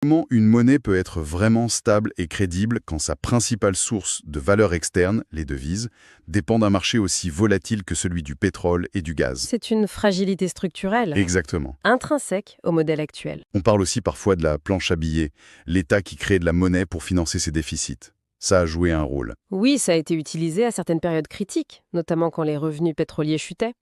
Comment une monnaie peut être vraiment stable et crédible quand sa principale source de valeur externe, les devises, dépend d'un marché aussi volatile que celui du pétrole et du gaz? C'est une fragilité structurelle, Exactement. intrinsèque au modèle actuel. On parle aussi parfois de la planche à billets, l'État qui crée de la monnaie pour financer ses déficits. Ça a joué un rôle. Oui, ça a été utilisé à certaines périodes critiques, notamment quand les revenus pétroliers chutaient.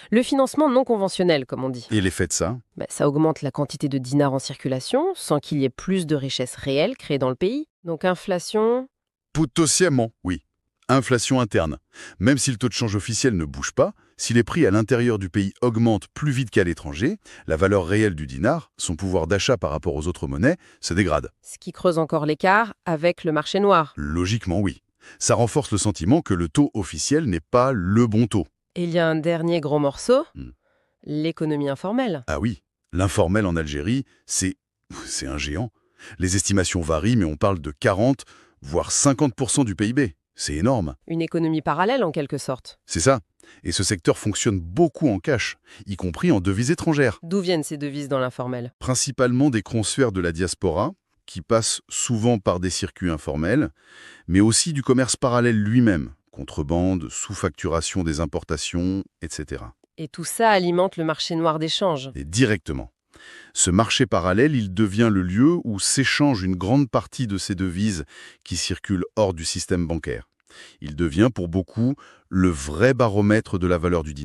Le financement non conventionnel, comme on dit, Et l'effet de ça? ça augmente la quantité de dinars en circulation sans qu'il y ait plus de richesses réelles créées dans le pays. Donc inflation, Potentiellement, oui. Inflation interne. Même si le taux de change officiel ne bouge pas, si les prix à l'intérieur du pays augmentent plus vite qu'à l'étranger, la valeur réelle du dinar, son pouvoir d'achat par rapport aux autres monnaies, se dégrade. ce qui creuse encore l'écart avec le marché noir. Logiquement, oui. Ça renforce le sentiment que le taux officiel n'est pas le bon taux. Et il y a un dernier gros morceau, Hmm. l'économie informelle. Ah oui, l'informel en Algérie, c'est un géant. Les estimations varient, mais on parle de 40, voire 50% du PIB. C'est énorme. Une économie parallèle en quelque sorte. C'est ça. Et ce secteur fonctionne beaucoup en cash, y compris en devises étrangères. D'où viennent ces devises dans l'informel? Principalement des transferts de la diaspora, qui passent souvent par des circuits informels, mais aussi du commerce parallèle lui-même, contrebande, sous-facturation des importations, etc. Et tout ça alimente le marché noir d'échange. Et directement. Ce marché parallèle, il devient le lieu où s'échange une grande partie de ces devises qui circulent hors du système bancaire. Il devient pour beaucoup le vrai baromètre de la valeur du dinar.